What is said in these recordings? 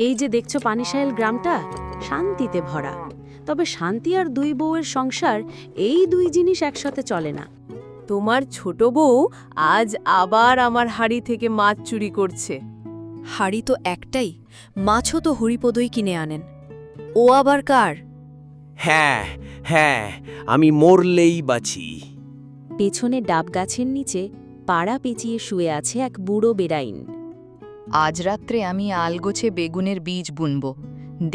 এই যে দেখছো পানিসাইল গ্রামটা শান্তিতে ভরা, তবে শান্তি আর দুই বউয়ের সংসার এই দুই জিনিস একসাথে চলে না। তোমার ছোট বউ আজ আবার আমার হাড়ি থেকে মাছ চুরি করছে। হাড়ি তো একটাই, মাছও তো হরিপদই কিনে আনেন। ও আবার কার? হ্যাঁ হ্যাঁ, আমি মরলেই বাঁচি। পেছনে ডাব গাছের নিচে পাড়া পেঁচিয়ে শুয়ে আছে এক বুড়ো বেড়াইন। আজ রাত্রে আমি আলগোছে বেগুনের বীজ বুনব,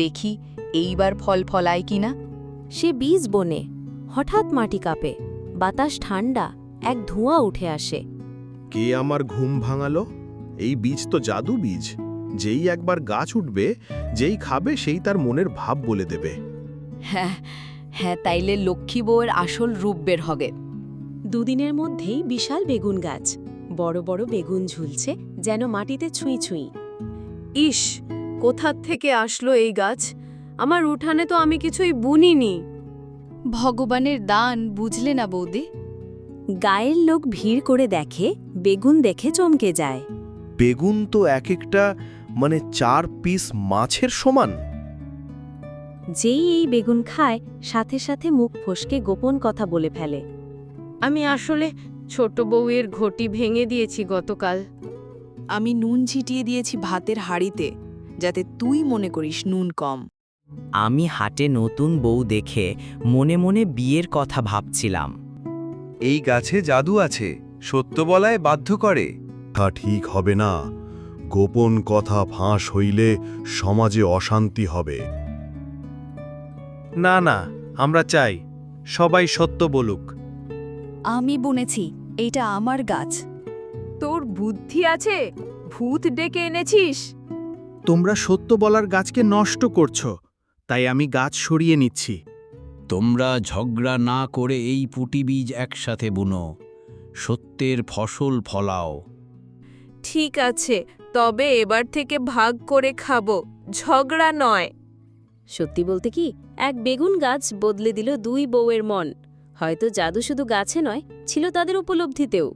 দেখি এইবার ফল ফলায় কিনা। সে বীজ বনে, হঠাৎ মাটি কাঁপে, বাতাস ঠান্ডা, এক ধোঁয়া উঠে আসে। কে আমার ঘুম ভাঙালো? এই বীজ তো জাদু বীজ, যেই একবার গাছ উঠবে, যেই খাবে সেই তার মনের ভাব বলে দেবে। হ্যাঁ হ্যাঁ, তাইলে লক্ষ্মী বউয়ের আসল রূপ বের হবে। দুদিনের মধ্যেই বিশাল বেগুন গাছ, বড় বড় বেগুন ঝুলছে যেন মাটিতে ছুঁই ছুঁই। ইস, কোথার থেকে আসলো এই গাছ? আমার উঠানে তো আমি কিছুই বুনিনি। ভগবানের দান, বুঝলে না বৌদি? গায়ের লোক ভিড় করে দেখে, বেগুন দেখে চমকে যায়। বেগুন তো এক একটা 4 পিস মাছের সমান। যেই এই বেগুন খায়, সাথে সাথে মুখ ফসকে গোপন কথা বলে ফেলে। আমি আসলে ছোট বউয়ের ঘটি ভেঙে দিয়েছি গতকাল। আমি নুন ছিটিয়ে দিয়েছি ভাতের হাঁড়িতে, যাতে তুই মনে করিস নুন কম। আমি হাটে নতুন বউ দেখে মনে মনে বিয়ের কথা ভাবছিলাম। এই গাছে জাদু আছে, সত্য বলায় বাধ্য করে। তা ঠিক হবে না, গোপন কথা ফাঁস হইলে সমাজে অশান্তি হবে। না না, আমরা চাই সবাই সত্য বলুক। আমি বুনেছি, এইটা আমার গাছ। তোর বুদ্ধি আছে? ভূত ডেকে এনেছিস? তোমরা সত্য বলার গাছকে নষ্ট করছো, তাই আমি গাছ সরিয়ে নিচ্ছি। তোমরা ঝগড়া না করে এই পুঁটি বীজ একসাথে বুনো, সত্যের ফসল ফলাও। ঠিক আছে, তবে এবার থেকে ভাগ করে খাবো, ঝগড়া নয়। সত্যি বলতে কি, এক বেগুন গাছ বদলে দিল দুই বউয়ের মন। হয়তো জাদু শুধু গাছে নয়, ছিল তাদের উপলব্ধিতেও।